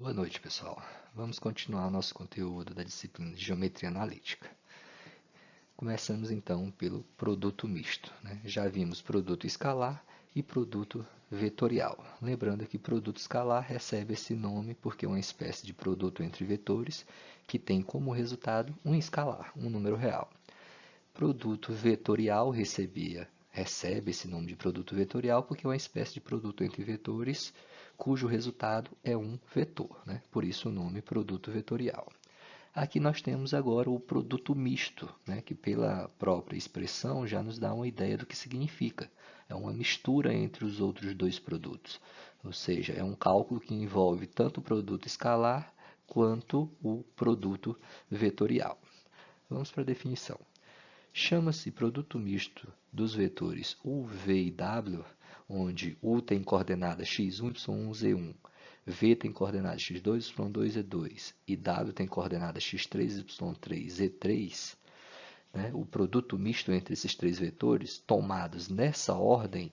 Boa noite, pessoal. Vamos continuar nosso conteúdo da disciplina de Geometria Analítica. Começamos então pelo produto misto, né? Já vimos produto escalar e produto vetorial. Lembrando que produto escalar recebe esse nome porque é uma espécie de produto entre vetores que tem como resultado um escalar, um número real. Produto vetorial recebe esse nome de produto vetorial porque é uma espécie de produto entre vetores cujo resultado é um vetor, né? Por isso o nome produto vetorial. Aqui nós temos agora o produto misto, né? Que pela própria expressão já nos dá uma ideia do que significa. É uma mistura entre os outros dois produtos, ou seja, é um cálculo que envolve tanto o produto escalar quanto o produto vetorial. Vamos para a definição. Chama-se produto misto dos vetores u, v e w, onde u tem coordenadas x1, y1, z1, v tem coordenadas x2, y2, z2 e w tem coordenadas x3, y3, z3, né? O produto misto entre esses três vetores, tomados nessa ordem,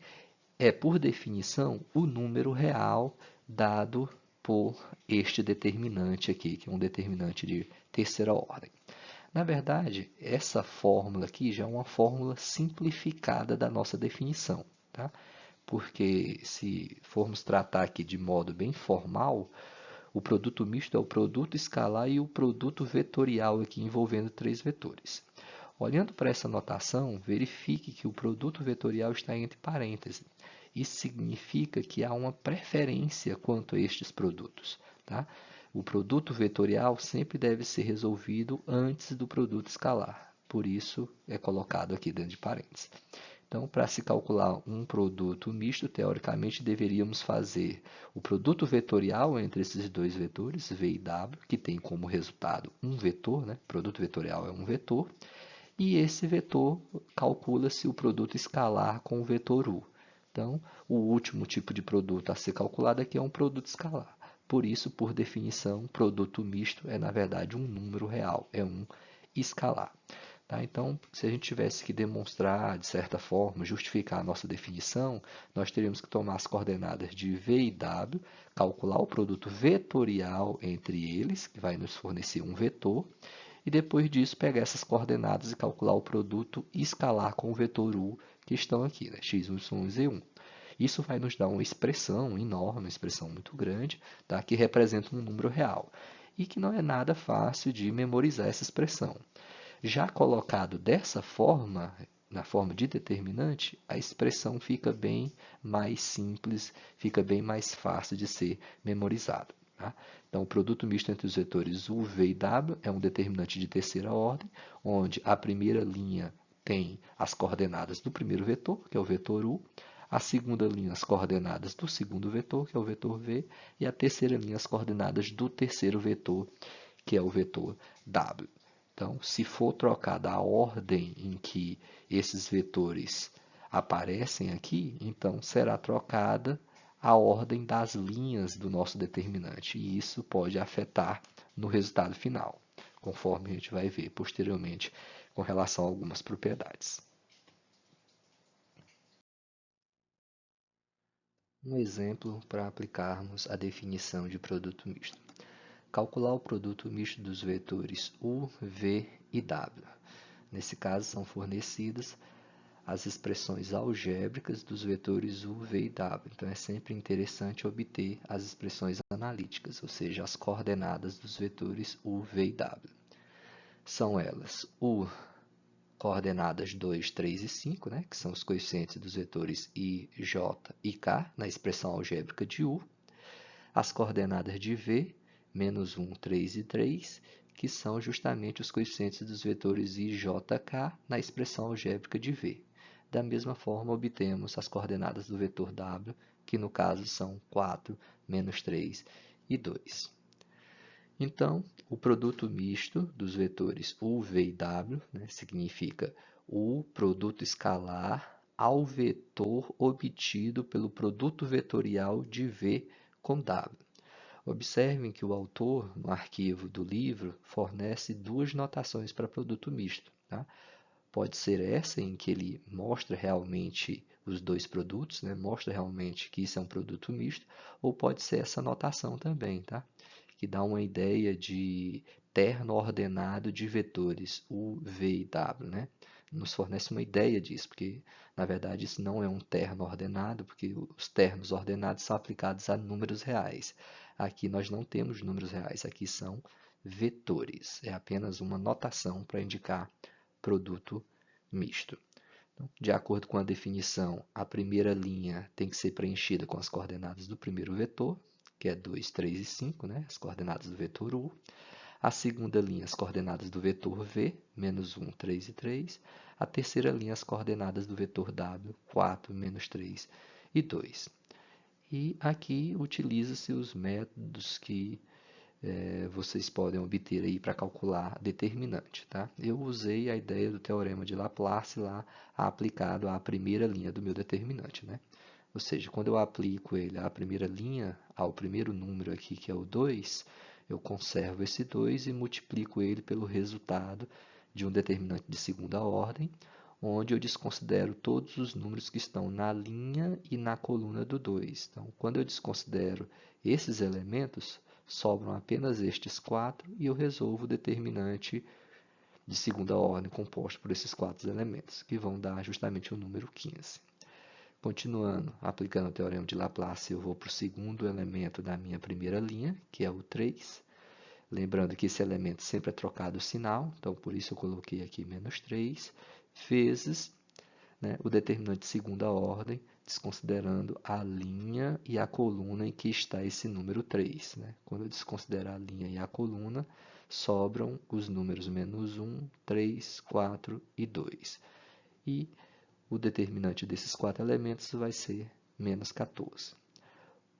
é, por definição, o número real dado por este determinante aqui, que é um determinante de terceira ordem. Na verdade, essa fórmula aqui já é uma fórmula simplificada da nossa definição, tá? Porque se formos tratar aqui de modo bem formal, o produto misto é o produto escalar e o produto vetorial aqui envolvendo três vetores. Olhando para essa notação, verifique que o produto vetorial está entre parênteses. Isso significa que há uma preferência quanto a estes produtos, tá? O produto vetorial sempre deve ser resolvido antes do produto escalar. Por isso, é colocado aqui dentro de parênteses. Então, para se calcular um produto misto, teoricamente deveríamos fazer o produto vetorial entre esses dois vetores, v e w, que tem como resultado um vetor, né? O produto vetorial é um vetor, e esse vetor calcula-se o produto escalar com o vetor u. Então, o último tipo de produto a ser calculado aqui é um produto escalar. Por isso, por definição, produto misto é, na verdade, um número real, é um escalar. Tá? Então, se a gente tivesse que demonstrar, de certa forma, justificar a nossa definição, nós teríamos que tomar as coordenadas de v e w, calcular o produto vetorial entre eles, que vai nos fornecer um vetor, e depois disso pegar essas coordenadas e calcular o produto escalar com o vetor u, que estão aqui, né? x1, y1 e z1. Isso vai nos dar uma expressão enorme, uma expressão muito grande, tá? Que representa um número real e que não é nada fácil de memorizar essa expressão. Já colocado dessa forma, na forma de determinante, a expressão fica bem mais simples, fica bem mais fácil de ser memorizada. Tá? Então, o produto misto entre os vetores u, v e w é um determinante de terceira ordem, onde a primeira linha tem as coordenadas do primeiro vetor, que é o vetor u, a segunda linha as coordenadas do segundo vetor, que é o vetor v, e a terceira linha as coordenadas do terceiro vetor, que é o vetor w. Então, se for trocada a ordem em que esses vetores aparecem aqui, então será trocada a ordem das linhas do nosso determinante, e isso pode afetar no resultado final, conforme a gente vai ver posteriormente com relação a algumas propriedades. Um exemplo para aplicarmos a definição de produto misto. Calcular o produto misto dos vetores u, v e w. Nesse caso, são fornecidas as expressões algébricas dos vetores u, v e w. Então, é sempre interessante obter as expressões analíticas, ou seja, as coordenadas dos vetores u, v e w. São elas u, coordenadas 2, 3 e 5, né, que são os coeficientes dos vetores i, j e k, na expressão algébrica de u. As coordenadas de v, menos 1, 3 e 3, que são justamente os coeficientes dos vetores i, j, k, na expressão algébrica de v. Da mesma forma, obtemos as coordenadas do vetor w, que no caso são 4, menos 3 e 2. Então, o produto misto dos vetores u, v e w, né, significa o produto escalar ao vetor obtido pelo produto vetorial de v com w. Observem que o autor, no arquivo do livro, fornece duas notações para produto misto. Tá? Pode ser essa em que ele mostra realmente os dois produtos, né? Mostra realmente que isso é um produto misto, ou pode ser essa notação também, tá? Que dá uma ideia de terno ordenado de vetores U, V e W, né? Nos fornece uma ideia disso, porque na verdade isso não é um terno ordenado, porque os ternos ordenados são aplicados a números reais. Aqui nós não temos números reais, aqui são vetores. É apenas uma notação para indicar produto misto. Então, de acordo com a definição, a primeira linha tem que ser preenchida com as coordenadas do primeiro vetor, que é 2, 3 e 5, né? As coordenadas do vetor U. A segunda linha, as coordenadas do vetor V, menos 1, 3 e 3. A terceira linha, as coordenadas do vetor W, 4, menos 3 e 2. E aqui utiliza-se os métodos que vocês podem obter aí para calcular determinante, tá? Eu usei a ideia do teorema de Laplace lá aplicado à primeira linha do meu determinante, né? Ou seja, quando eu aplico ele à primeira linha, ao primeiro número aqui, que é o 2, eu conservo esse 2 e multiplico ele pelo resultado de um determinante de segunda ordem, onde eu desconsidero todos os números que estão na linha e na coluna do 2. Então, quando eu desconsidero esses elementos, sobram apenas estes 4 e eu resolvo o determinante de segunda ordem composto por esses 4 elementos, que vão dar justamente o número 15. Continuando, aplicando o teorema de Laplace, eu vou para o segundo elemento da minha primeira linha, que é o 3. Lembrando que esse elemento sempre é trocado o sinal, então por isso eu coloquei aqui menos 3, vezes, né, o determinante de segunda ordem, desconsiderando a linha e a coluna em que está esse número 3. Né? Quando eu desconsiderar a linha e a coluna, sobram os números menos 1, 3, 4 e 2. E o determinante desses 4 elementos vai ser menos 14.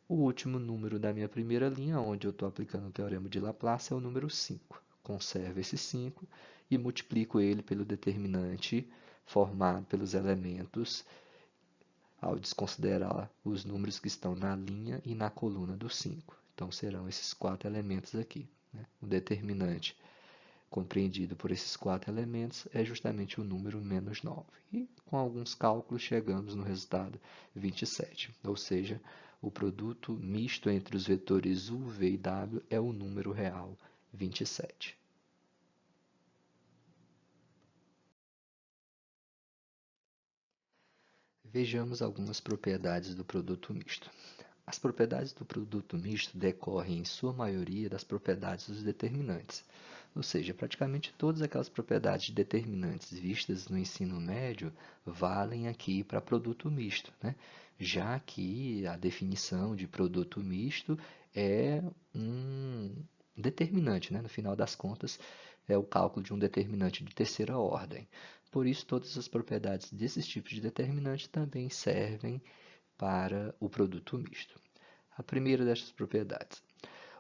O último número da minha primeira linha, onde eu estou aplicando o teorema de Laplace, é o número 5. Conservo esse 5 e multiplico ele pelo determinante formado pelos elementos ao desconsiderar os números que estão na linha e na coluna do 5. Então, serão esses 4 elementos aqui. Né? O determinante compreendido por esses 4 elementos é justamente o número menos 9. E com alguns cálculos chegamos no resultado 27, ou seja, o produto misto entre os vetores U, V e W é o número real 27. Vejamos algumas propriedades do produto misto. As propriedades do produto misto decorrem, em sua maioria, das propriedades dos determinantes. Ou seja, praticamente todas aquelas propriedades determinantes vistas no ensino médio valem aqui para produto misto, né? Já que a definição de produto misto é um determinante, né? No final das contas, é o cálculo de um determinante de terceira ordem. Por isso, todas as propriedades desses tipos de determinante também servem para o produto misto. A primeira destas propriedades.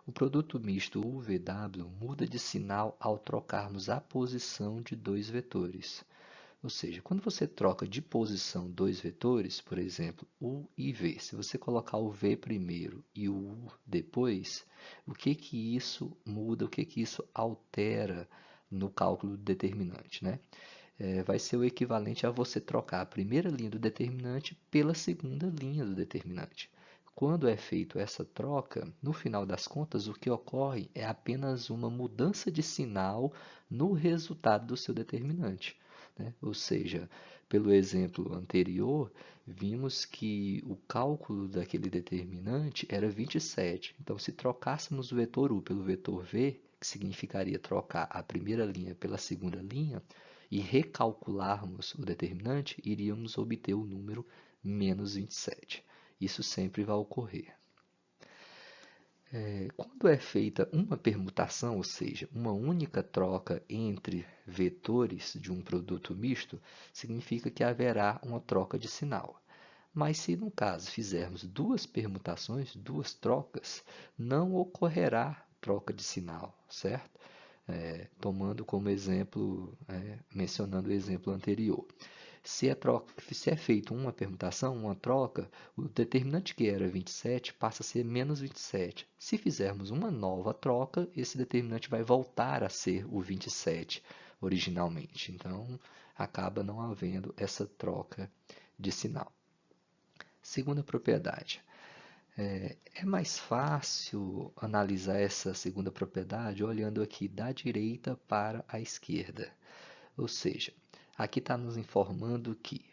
O produto misto UVW muda de sinal ao trocarmos a posição de dois vetores. Ou seja, quando você troca de posição dois vetores, por exemplo, U e V, se você colocar o V primeiro e o U depois, o que que isso muda, o que que isso altera no cálculo do determinante, né? Vai ser o equivalente a você trocar a primeira linha do determinante pela segunda linha do determinante. Quando é feita essa troca, no final das contas, o que ocorre é apenas uma mudança de sinal no resultado do seu determinante. Né? Ou seja, pelo exemplo anterior, vimos que o cálculo daquele determinante era 27. Então, se trocássemos o vetor U pelo vetor V, que significaria trocar a primeira linha pela segunda linha, e recalcularmos o determinante, iríamos obter o número menos 27. Isso sempre vai ocorrer. Quando é feita uma permutação, ou seja, uma única troca entre vetores de um produto misto, significa que haverá uma troca de sinal. Mas se no caso fizermos duas permutações, duas trocas, não ocorrerá troca de sinal, certo? Tomando como exemplo, mencionando o exemplo anterior. Se é feita uma permutação, uma troca, o determinante que era 27 passa a ser menos 27. Se fizermos uma nova troca, esse determinante vai voltar a ser o 27 originalmente. Então, acaba não havendo essa troca de sinal. Segunda propriedade. É mais fácil analisar essa segunda propriedade olhando aqui da direita para a esquerda. Ou seja, aqui está nos informando que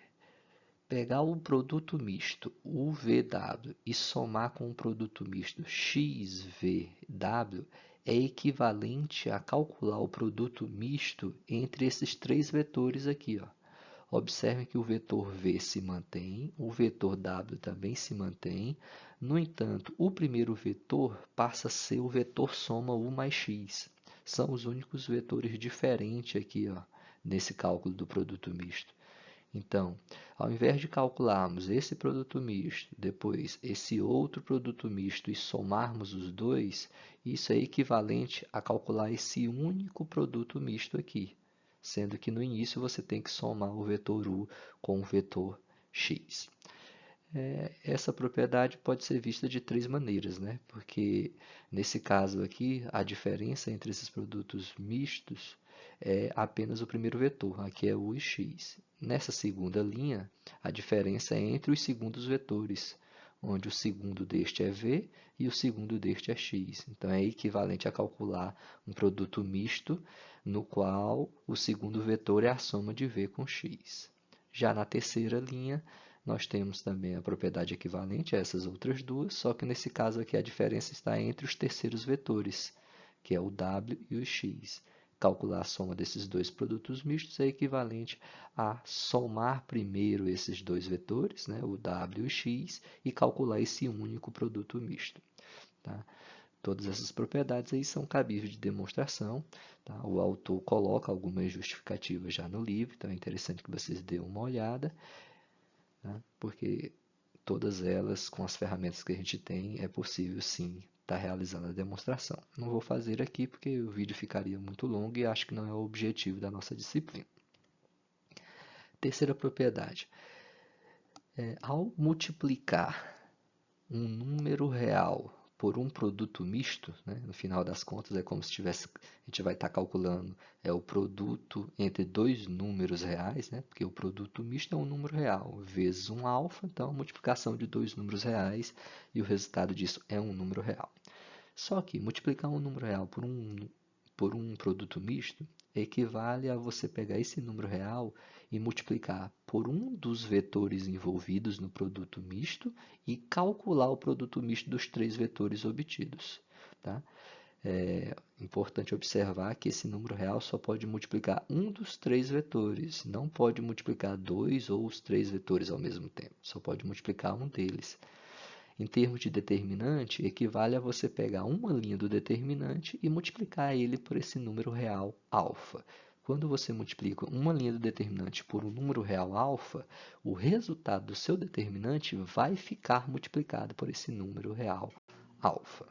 pegar o produto misto UVW e somar com o produto misto XVW é equivalente a calcular o produto misto entre esses três vetores aqui, ó. Observe que o vetor V se mantém, o vetor W também se mantém. No entanto, o primeiro vetor passa a ser o vetor soma U mais X. São os únicos vetores diferentes aqui, ó, nesse cálculo do produto misto. Então, ao invés de calcularmos esse produto misto, depois esse outro produto misto e somarmos os dois, isso é equivalente a calcular esse único produto misto aqui, sendo que no início você tem que somar o vetor U com o vetor X. Essa propriedade pode ser vista de três maneiras, né? Porque nesse caso aqui, a diferença entre esses produtos mistos é apenas o primeiro vetor, aqui é U e X. Nessa segunda linha, a diferença é entre os segundos vetores, onde o segundo deste é V e o segundo deste é X. Então, é equivalente a calcular um produto misto, no qual o segundo vetor é a soma de V com X. Já na terceira linha, nós temos também a propriedade equivalente a essas outras duas, só que nesse caso aqui a diferença está entre os terceiros vetores, que é o W e o X. Calcular a soma desses dois produtos mistos é equivalente a somar primeiro esses dois vetores, né, o W e o X, e calcular esse único produto misto. Tá? Todas essas propriedades aí são cabíveis de demonstração. Tá? O autor coloca algumas justificativas já no livro, então é interessante que vocês dêem uma olhada, né? Porque todas elas, com as ferramentas que a gente tem, é possível sim estar realizando a demonstração. Não vou fazer aqui porque o vídeo ficaria muito longo e acho que não é o objetivo da nossa disciplina. Terceira propriedade. Ao multiplicar um número real por um produto misto, né? No final das contas é como se tivesse, a gente vai estar calculando o produto entre dois números reais, né? Porque o produto misto é um número real vezes um alfa, então a multiplicação de dois números reais e o resultado disso é um número real. Só que multiplicar um número real por um produto misto equivale a você pegar esse número real e multiplicar por um dos vetores envolvidos no produto misto e calcular o produto misto dos três vetores obtidos. Tá? É importante observar que esse número real só pode multiplicar um dos três vetores, não pode multiplicar dois ou os três vetores ao mesmo tempo, só pode multiplicar um deles. Em termos de determinante, equivale a você pegar uma linha do determinante e multiplicar ele por esse número real alfa. Quando você multiplica uma linha do determinante por um número real alfa, o resultado do seu determinante vai ficar multiplicado por esse número real alfa.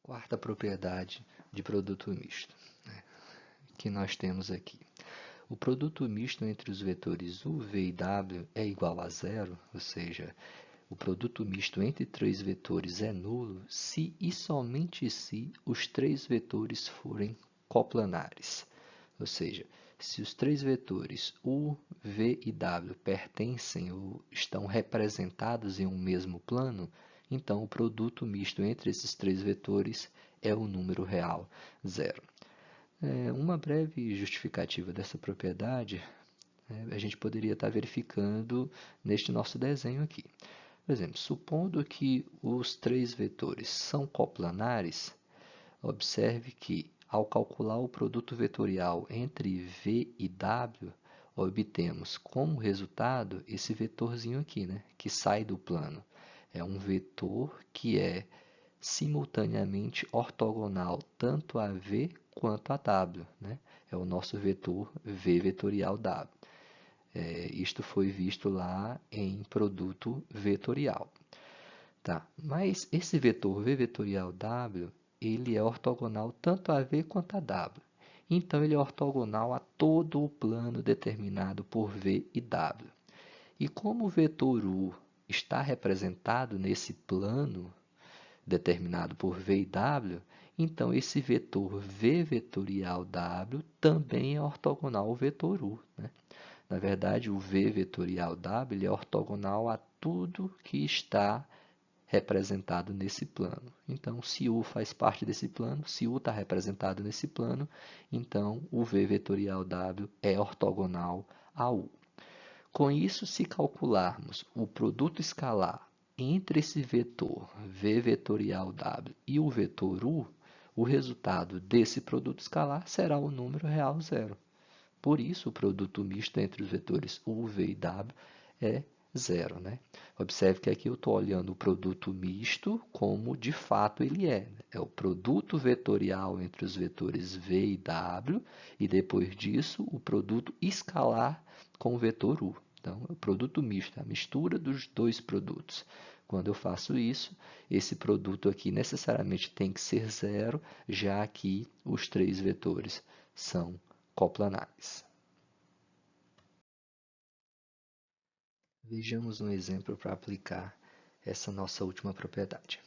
Quarta propriedade de produto misto, né, que nós temos aqui. O produto misto entre os vetores U, V e W é igual a zero, ou seja, o produto misto entre três vetores é nulo se e somente se os três vetores forem coplanares. Ou seja, se os três vetores U, V e W pertencem ou estão representados em um mesmo plano, então o produto misto entre esses três vetores é o número real zero. Uma breve justificativa dessa propriedade, a gente poderia estar verificando neste nosso desenho aqui. Por exemplo, supondo que os três vetores são coplanares, observe que, ao calcular o produto vetorial entre V e W, obtemos como resultado esse vetorzinho aqui, né, que sai do plano. É um vetor que é simultaneamente ortogonal tanto a V quanto a W, né? É o nosso vetor V vetorial W. Isto foi visto lá em produto vetorial. Tá? Mas esse vetor V vetorial W, ele é ortogonal tanto a V quanto a W. Então, ele é ortogonal a todo o plano determinado por V e W. E como o vetor U está representado nesse plano determinado por V e W, então esse vetor V vetorial W também é ortogonal ao vetor U, né? Na verdade, o V vetorial W é ortogonal a tudo que está representado nesse plano. Então, se U faz parte desse plano, se U está representado nesse plano, então o V vetorial W é ortogonal a U. Com isso, se calcularmos o produto escalar entre esse vetor V vetorial W e o vetor U, o resultado desse produto escalar será o número real zero. Por isso, o produto misto entre os vetores U, V e W é zero, né? Observe que aqui eu estou olhando o produto misto como de fato ele é. É o produto vetorial entre os vetores V e W, e depois disso o produto escalar com o vetor U. Então, é o produto misto, a mistura dos dois produtos. Quando eu faço isso, esse produto aqui necessariamente tem que ser zero, já que os três vetores são coplanares. Vejamos um exemplo para aplicar essa nossa última propriedade.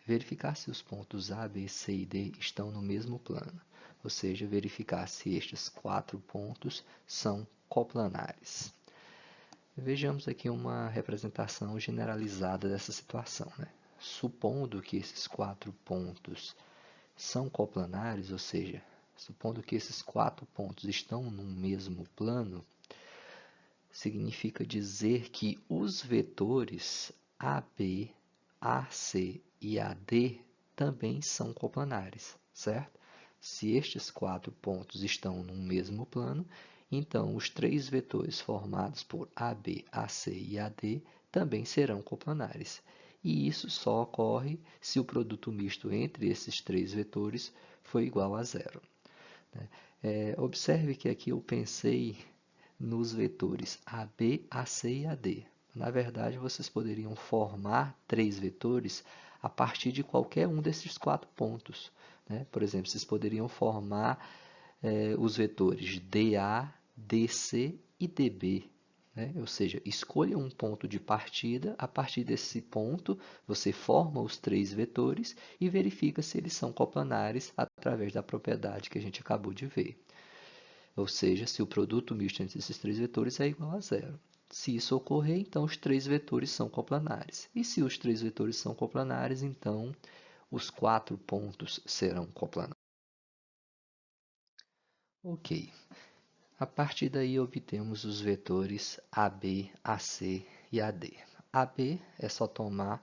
Verificar se os pontos A, B, C e D estão no mesmo plano, ou seja, verificar se estes 4 pontos são coplanares. Vejamos aqui uma representação generalizada dessa situação, né? Supondo que esses 4 pontos são coplanares, ou seja, supondo que esses 4 pontos estão no mesmo plano, significa dizer que os vetores AB, AC e AD também são coplanares, certo? Se estes 4 pontos estão no mesmo plano, então os 3 vetores formados por AB, AC e AD também serão coplanares. E isso só ocorre se o produto misto entre esses 3 vetores for igual a zero. Observe que aqui eu pensei nos vetores AB, AC e AD. Na verdade, vocês poderiam formar 3 vetores a partir de qualquer um desses 4 pontos, né? Por exemplo, vocês poderiam formar os vetores DA, DC e DB, né? Ou seja, escolha um ponto de partida, a partir desse ponto você forma os 3 vetores e verifica se eles são coplanares através da propriedade que a gente acabou de ver. Ou seja, se o produto misto entre esses 3 vetores é igual a zero. Se isso ocorrer, então os 3 vetores são coplanares. E se os 3 vetores são coplanares, então os 4 pontos serão coplanares. Ok. A partir daí obtemos os vetores AB, AC e AD. AB é só tomar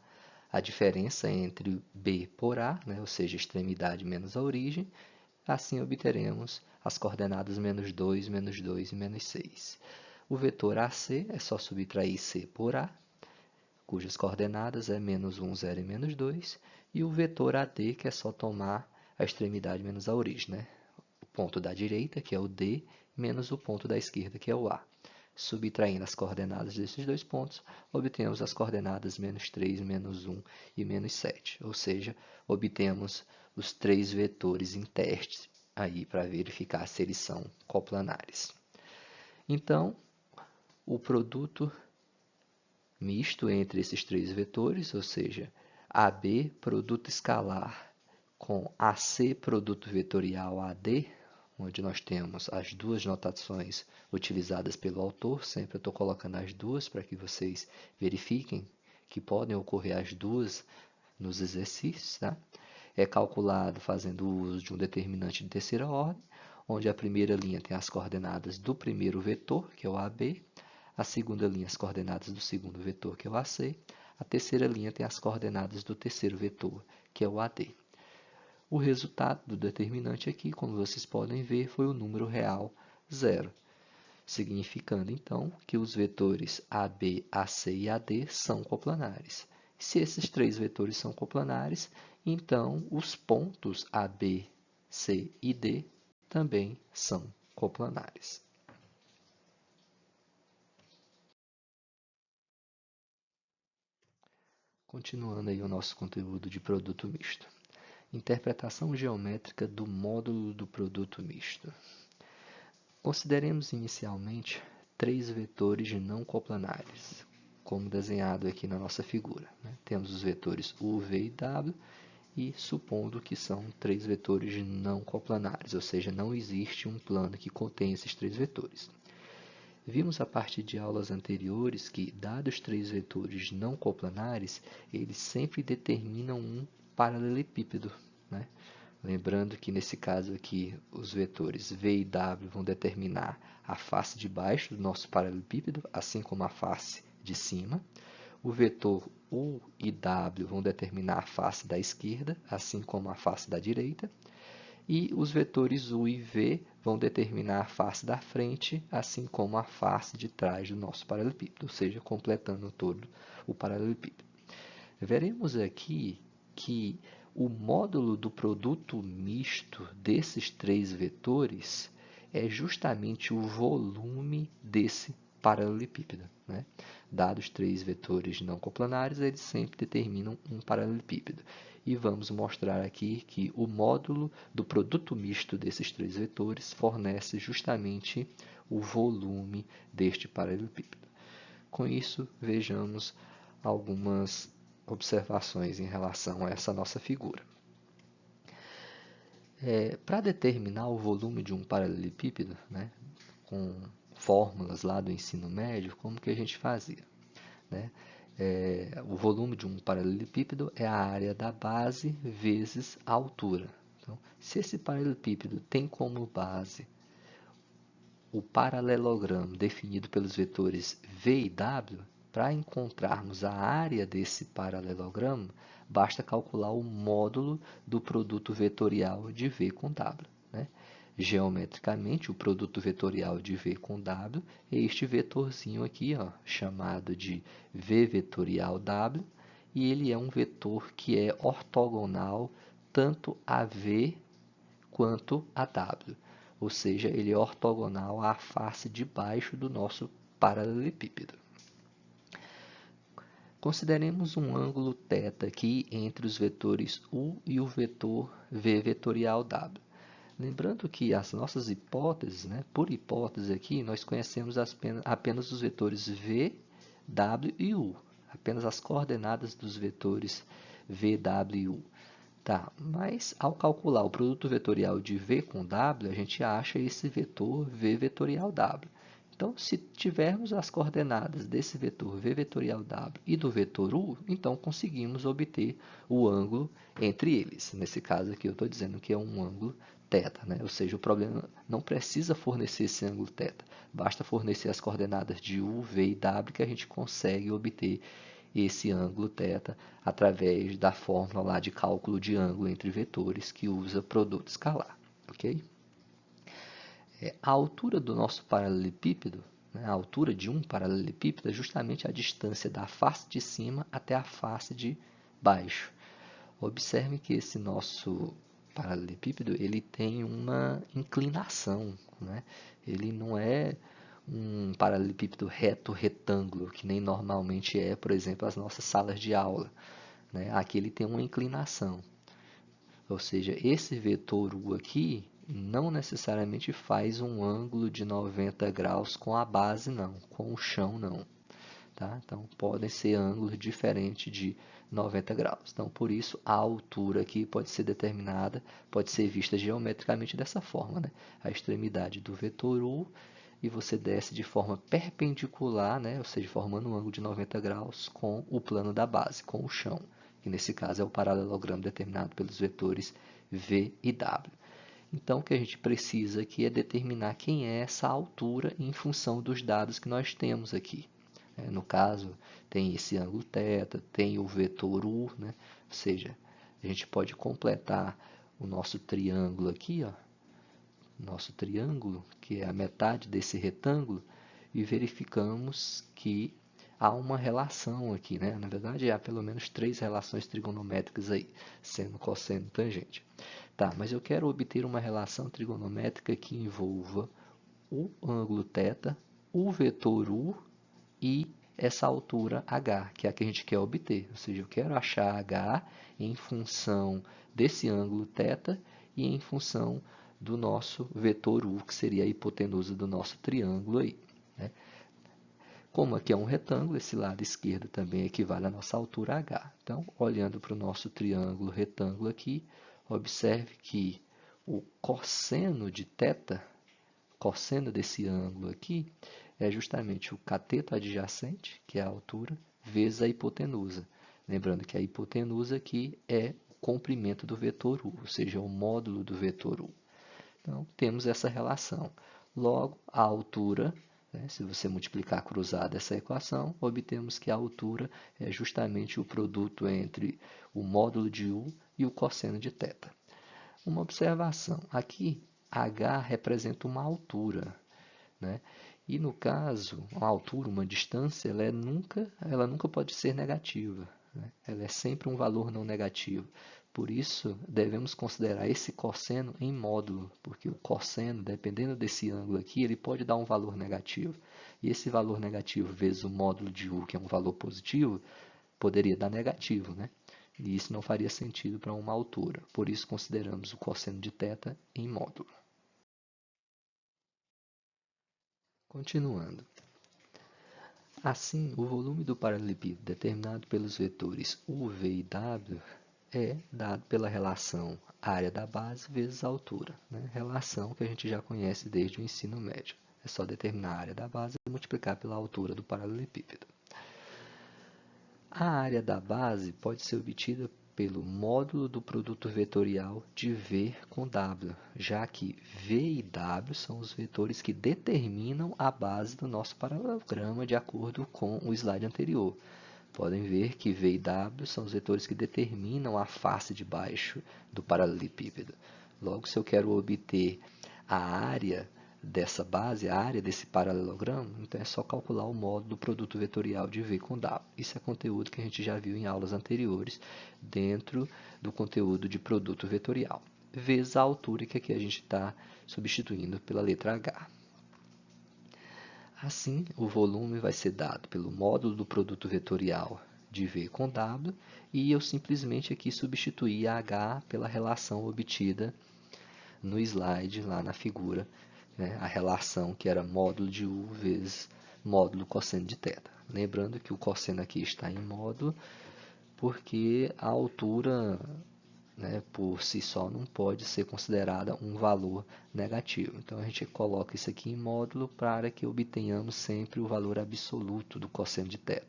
a diferença entre B por A, né? Ou seja, extremidade menos a origem. Assim obteremos as coordenadas menos 2, menos 2 e menos 6. O vetor AC é só subtrair C por A, cujas coordenadas é menos 1, 0 e menos 2. E o vetor AD, que é só tomar a extremidade menos a origem, né? O ponto da direita, que é o D, menos o ponto da esquerda, que é o A. Subtraindo as coordenadas desses dois pontos, obtemos as coordenadas menos 3, menos 1 e menos 7. Ou seja, obtemos os 3 vetores em teste aí para verificar se eles são coplanares. Então, o produto misto entre esses 3 vetores, ou seja, AB, produto escalar, com AC, produto vetorial AD, onde nós temos as duas notações utilizadas pelo autor. Sempre eu estou colocando as duas para que vocês verifiquem que podem ocorrer as duas nos exercícios, tá? É calculado fazendo uso de um determinante de terceira ordem, onde a primeira linha tem as coordenadas do primeiro vetor, que é o AB, a segunda linha as coordenadas do segundo vetor, que é o AC, a terceira linha tem as coordenadas do terceiro vetor, que é o AD. O resultado do determinante aqui, como vocês podem ver, foi o número real zero, significando então que os vetores AB, AC e AD são coplanares. Se esses 3 vetores são coplanares, então os pontos AB, C e D também são coplanares. Continuando aí o nosso conteúdo de produto misto. Interpretação geométrica do módulo do produto misto. Consideremos inicialmente 3 vetores não coplanares, como desenhado aqui na nossa figura, né? Temos os vetores U, V e W, e supondo que são 3 vetores não coplanares, ou seja, não existe um plano que contém esses 3 vetores. Vimos a partir de aulas anteriores que, dados três vetores não coplanares, eles sempre determinam um paralelepípedo, né? Lembrando que nesse caso aqui, os vetores V e W vão determinar a face de baixo do nosso paralelepípedo, assim como a face de cima. O vetor U e W vão determinar a face da esquerda, assim como a face da direita. E os vetores U e V vão determinar a face da frente, assim como a face de trás do nosso paralelepípedo, ou seja, completando todo o paralelepípedo. Veremos aqui que o módulo do produto misto desses três vetores é justamente o volume desse paralelepípedo, né? Dados três vetores não coplanares, eles sempre determinam um paralelepípedo. E vamos mostrar aqui que o módulo do produto misto desses três vetores fornece justamente o volume deste paralelepípedo. Com isso, vejamos algumas observações em relação a essa nossa figura. Para determinar o volume de um paralelepípedo, né, com fórmulas lá do ensino médio, como que a gente fazia? Né? O volume de um paralelepípedo é a área da base vezes a altura. Então, se esse paralelepípedo tem como base o paralelogramo definido pelos vetores V e W, para encontrarmos a área desse paralelogramo, basta calcular o módulo do produto vetorial de V com W. Né? Geometricamente, o produto vetorial de V com W é este vetorzinho aqui, ó, chamado de V vetorial W, e ele é um vetor que é ortogonal tanto a V quanto a W, ou seja, ele é ortogonal à face de baixo do nosso paralelepípedo. Consideremos um ângulo θ aqui entre os vetores U e o vetor V vetorial W. Lembrando que as nossas hipóteses, né, por hipótese aqui, nós conhecemos apenas os vetores V, W e U, apenas as coordenadas dos vetores V, W e U. Tá, mas ao calcular o produto vetorial de V com W, a gente acha esse vetor V vetorial W. Então, se tivermos as coordenadas desse vetor V vetorial W e do vetor U, então conseguimos obter o ângulo entre eles. Nesse caso aqui eu estou dizendo que é um ângulo θ, né? Ou seja, o problema não precisa fornecer esse ângulo θ, basta fornecer as coordenadas de U, V e W que a gente consegue obter esse ângulo θ através da fórmula lá de cálculo de ângulo entre vetores que usa produto escalar. Okay? A altura do nosso paralelepípedo, né, a altura de um paralelepípedo é justamente a distância da face de cima até a face de baixo. Observe que esse nosso paralelepípedo ele tem uma inclinação, né? Ele não é um paralelepípedo reto retângulo, que nem normalmente é, por exemplo, as nossas salas de aula. Né? Aqui ele tem uma inclinação. Ou seja, esse vetor U aqui não necessariamente faz um ângulo de 90 graus com a base, não, com o chão, não. Tá? Então, podem ser ângulos diferentes de 90 graus. Então, por isso, a altura aqui pode ser determinada, pode ser vista geometricamente dessa forma. Né? A extremidade do vetor U e você desce de forma perpendicular, né? Ou seja, formando um ângulo de 90 graus com o plano da base, com o chão, que nesse caso é o paralelogramo determinado pelos vetores V e W. Então, o que a gente precisa aqui é determinar quem é essa altura em função dos dados que nós temos aqui. No caso, tem esse ângulo θ, tem o vetor U, né? Ou seja, a gente pode completar o nosso triângulo aqui, ó, nosso triângulo, que é a metade desse retângulo, e verificamos que há uma relação aqui, né? Na verdade, há pelo menos 3 relações trigonométricas aí, seno, cosseno e tangente. Tá, mas eu quero obter uma relação trigonométrica que envolva o ângulo θ, o vetor U e essa altura h, que é a que a gente quer obter. Ou seja, eu quero achar h em função desse ângulo θ e em função do nosso vetor U, que seria a hipotenusa do nosso triângulo aí. Né? Como aqui é um retângulo, esse lado esquerdo também equivale à nossa altura h. Então, olhando para o nosso triângulo retângulo aqui, observe que o cosseno de θ, cosseno desse ângulo aqui, é justamente o cateto adjacente, que é a altura, vezes a hipotenusa. Lembrando que a hipotenusa aqui é o comprimento do vetor u, ou seja, o módulo do vetor u. Então, temos essa relação. Logo, a altura, né, se você multiplicar cruzada essa equação, obtemos que a altura é justamente o produto entre o módulo de u e o cosseno de θ. Uma observação, aqui h representa uma altura, né? E no caso, uma altura, uma distância, ela nunca pode ser negativa, né? Ela é sempre um valor não negativo. Por isso, devemos considerar esse cosseno em módulo, porque o cosseno, dependendo desse ângulo aqui, ele pode dar um valor negativo. E esse valor negativo vezes o módulo de u, que é um valor positivo, poderia dar negativo, né? E isso não faria sentido para uma altura. Por isso, consideramos o cosseno de θ em módulo. Continuando. Assim, o volume do paralelepípedo determinado pelos vetores u, v e w é dado pela relação área da base vezes a altura, né? Relação que a gente já conhece desde o ensino médio. É só determinar a área da base e multiplicar pela altura do paralelepípedo. A área da base pode ser obtida pelo módulo do produto vetorial de V com W, já que V e W são os vetores que determinam a base do nosso paralelograma de acordo com o slide anterior. Podem ver que V e W são os vetores que determinam a face de baixo do paralelepípedo. Logo, se eu quero obter a área dessa base, a área desse paralelogramo, então é só calcular o módulo do produto vetorial de V com W. Isso é conteúdo que a gente já viu em aulas anteriores, dentro do conteúdo de produto vetorial, vezes a altura que aqui a gente está substituindo pela letra H. Assim, o volume vai ser dado pelo módulo do produto vetorial de V com W, e eu simplesmente aqui substituí a H pela relação obtida no slide, lá na figura, né, a relação que era módulo de U vezes módulo cosseno de θ. Lembrando que o cosseno aqui está em módulo, porque a altura, né, por si só não pode ser considerada um valor negativo. Então, a gente coloca isso aqui em módulo para que obtenhamos sempre o valor absoluto do cosseno de θ.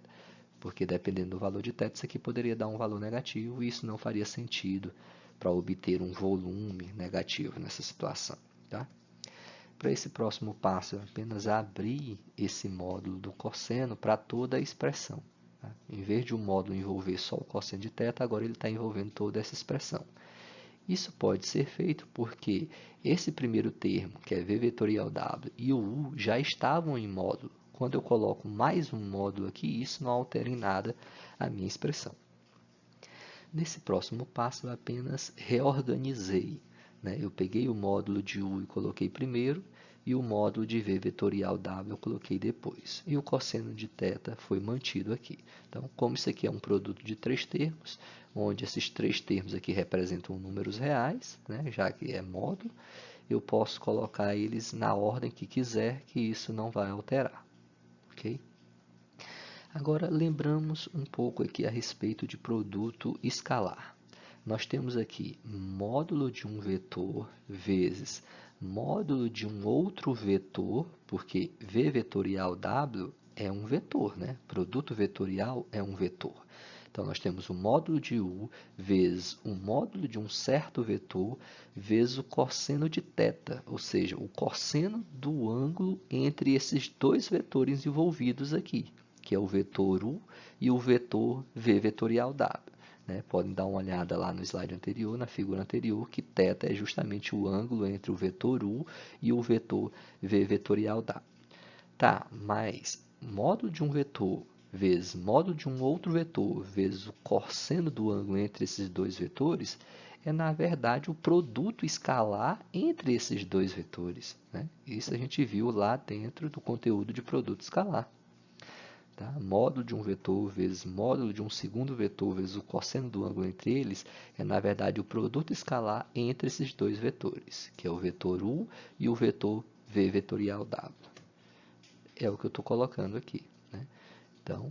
Porque dependendo do valor de θ, isso aqui poderia dar um valor negativo e isso não faria sentido para obter um volume negativo nessa situação. Tá? Para esse próximo passo, eu apenas abrir esse módulo do cosseno para toda a expressão. Tá? Em vez de o módulo envolver só o cosseno de θ, agora ele está envolvendo toda essa expressão. Isso pode ser feito porque esse primeiro termo, que é V vetorial W, e o U já estavam em módulo. Quando eu coloco mais um módulo aqui, isso não altera em nada a minha expressão. Nesse próximo passo, eu apenas reorganizei, né? Eu peguei o módulo de U e coloquei primeiro, e o módulo de V vetorial W eu coloquei depois. E o cosseno de θ foi mantido aqui. Então, como isso aqui é um produto de três termos, onde esses três termos aqui representam números reais, né? Já que é módulo, eu posso colocar eles na ordem que quiser, que isso não vai alterar. Ok? Agora, lembramos um pouco aqui a respeito de produto escalar. Nós temos aqui módulo de um vetor vezes módulo de um outro vetor, porque V vetorial W é um vetor, né? Produto vetorial é um vetor. Então, nós temos o módulo de U vezes o módulo de um certo vetor vezes o cosseno de θ, ou seja, o cosseno do ângulo entre esses dois vetores envolvidos aqui, que é o vetor U e o vetor V vetorial W. Né? Podem dar uma olhada lá no slide anterior, na figura anterior, que θ é justamente o ângulo entre o vetor U e o vetor V vetorial W. Tá, mas módulo de um vetor vezes módulo de um outro vetor vezes o cosseno do ângulo entre esses dois vetores é, na verdade, o produto escalar entre esses dois vetores. Né? Isso a gente viu lá dentro do conteúdo de produto escalar. Tá? Módulo de um vetor vezes módulo de um segundo vetor vezes o cosseno do ângulo entre eles é, na verdade, o produto escalar entre esses dois vetores, que é o vetor U e o vetor V vetorial W. É o que eu estou colocando aqui. Né? Então,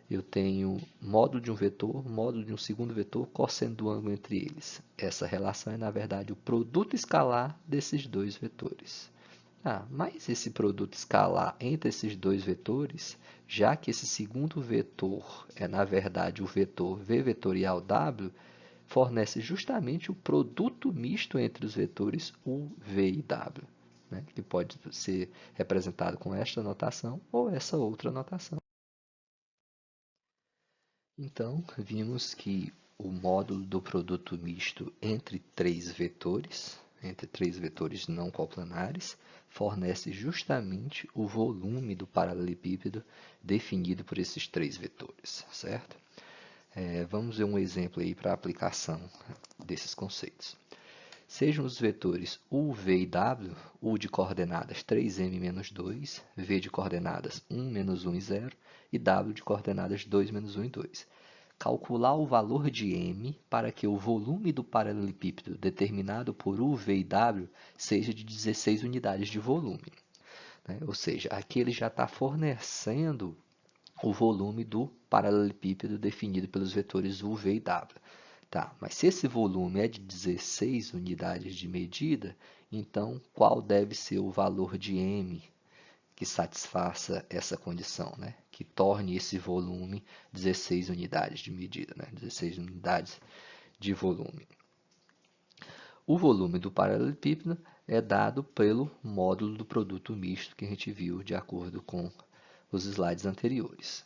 eu tenho módulo de um vetor, módulo de um segundo vetor, cosseno do ângulo entre eles. Essa relação é, na verdade, o produto escalar desses dois vetores. Mas esse produto escalar entre esses dois vetores, já que esse segundo vetor é, na verdade, o vetor v vetorial w, fornece justamente o produto misto entre os vetores u, v e w, né? Que pode ser representado com esta notação ou essa outra notação. Então, vimos que o módulo do produto misto entre três vetores não coplanares, fornece justamente o volume do paralelepípedo definido por esses três vetores, certo? Vamos ver um exemplo aí para a aplicação desses conceitos. Sejam os vetores u, v e w, u de coordenadas 3m-2, v de coordenadas 1, -1 e 0, e w de coordenadas 2, -1 e 2. Calcular o valor de m para que o volume do paralelepípedo determinado por u, v e w seja de 16 unidades de volume, né? Ou seja, aqui ele já está fornecendo o volume do paralelepípedo definido pelos vetores u, v e w. Mas se esse volume é de 16 unidades de medida, então qual deve ser o valor de m que satisfaça essa condição, né? Que torne esse volume 16 unidades de medida, né? 16 unidades de volume. O volume do paralelepípedo é dado pelo módulo do produto misto que a gente viu de acordo com os slides anteriores.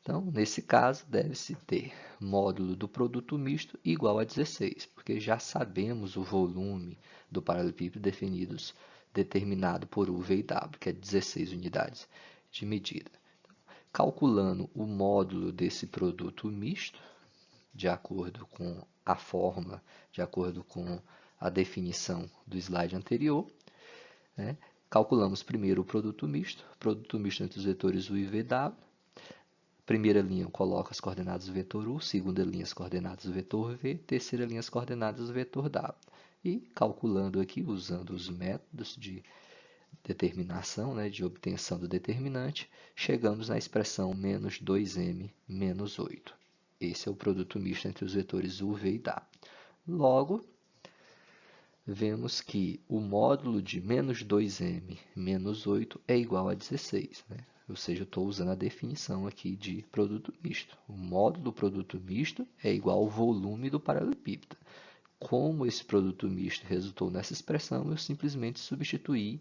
Então, nesse caso, deve-se ter módulo do produto misto igual a 16, porque já sabemos o volume do paralelepípedo determinado por u, v e w, que é 16 unidades de medida. Calculando o módulo desse produto misto, de acordo com a fórmula, de acordo com a definição do slide anterior, né? Calculamos primeiro o produto misto entre os vetores u e v, w. Primeira linha eu coloco as coordenadas do vetor u, segunda linha as coordenadas do vetor v, terceira linha as coordenadas do vetor w. E calculando aqui, usando os métodos de determinação, né, de obtenção do determinante, chegamos na expressão menos 2m menos 8. Esse é o produto misto entre os vetores u, v e w. Logo, vemos que o módulo de menos 2m menos 8 é igual a 16, né? Ou seja, eu estou usando a definição aqui de produto misto. O módulo do produto misto é igual ao volume do paralelepípedo. Como esse produto misto resultou nessa expressão, eu simplesmente substituí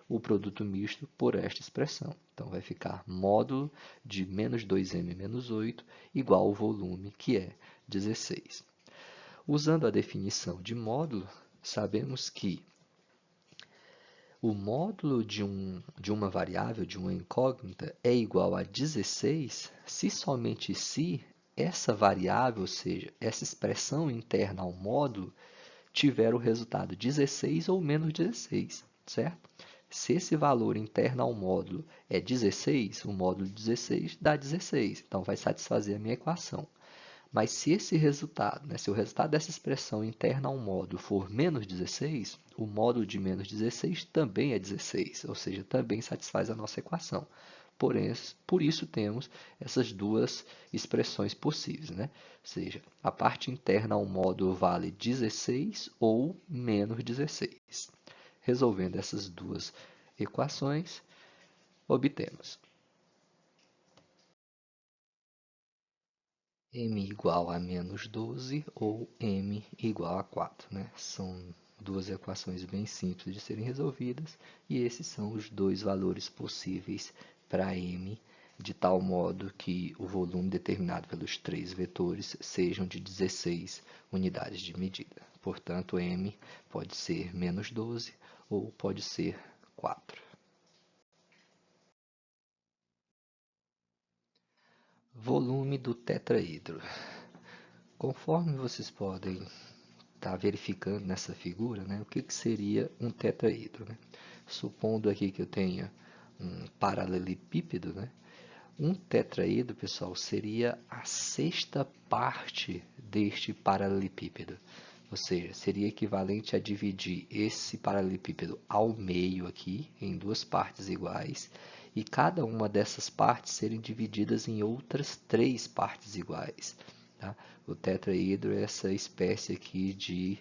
o produto misto por esta expressão. Então, vai ficar módulo de menos 2m menos 8 igual ao volume, que é 16. Usando a definição de módulo, sabemos que o módulo de uma variável, de uma incógnita, é igual a 16 se somente se essa variável, ou seja, essa expressão interna ao módulo, tiver o resultado 16 ou menos 16, certo? Se esse valor interno ao módulo é 16, o módulo 16 dá 16, então vai satisfazer a minha equação. Mas se esse resultado, se o resultado dessa expressão interna ao módulo for menos 16, o módulo de menos 16 também é 16, ou seja, também satisfaz a nossa equação. Por isso temos essas duas expressões possíveis, né? Ou seja, a parte interna ao módulo vale 16 ou menos 16. Resolvendo essas duas equações, obtemos m igual a menos 12 ou m igual a 4, né? São duas equações bem simples de serem resolvidas e esses são os dois valores possíveis para m, de tal modo que o volume determinado pelos três vetores sejam de 16 unidades de medida. Portanto, m pode ser menos 12 ou pode ser 4. Volume do tetraedro. Conforme vocês podem estar verificando nessa figura, né, o que seria um tetraedro, né? Supondo aqui que eu tenha um paralelepípedo, né? Um tetraedro, pessoal, seria a sexta parte deste paralelepípedo. Ou seja, seria equivalente a dividir esse paralelepípedo ao meio aqui, em duas partes iguais, e cada uma dessas partes serem divididas em outras três partes iguais. Tá? O tetraedro é essa espécie aqui de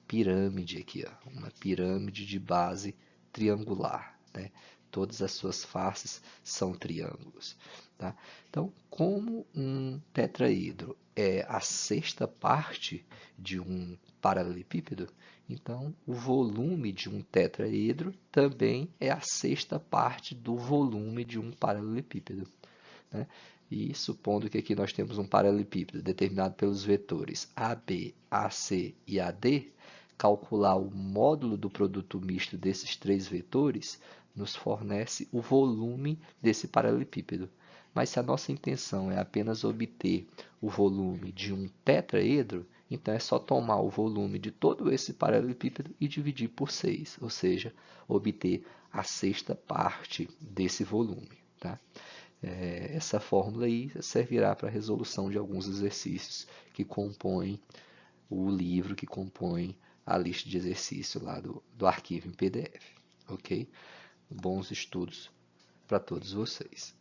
pirâmide, aqui, ó, uma pirâmide de base triangular. né? Todas as suas faces são triângulos, tá? Então, como um tetraedro é a sexta parte de um paralelepípedo, então o volume de um tetraedro também é a sexta parte do volume de um paralelepípedo, né? E supondo que aqui nós temos um paralelepípedo determinado pelos vetores AB, AC e AD, calcular o módulo do produto misto desses três vetores nos fornece o volume desse paralelepípedo. Mas se a nossa intenção é apenas obter o volume de um tetraedro, então é só tomar o volume de todo esse paralelepípedo e dividir por 6, ou seja, obter a sexta parte desse volume, tá? Essa fórmula aí servirá para a resolução de alguns exercícios que compõem o livro, que compõe a lista de exercício lá do arquivo em PDF, ok? Bons estudos para todos vocês.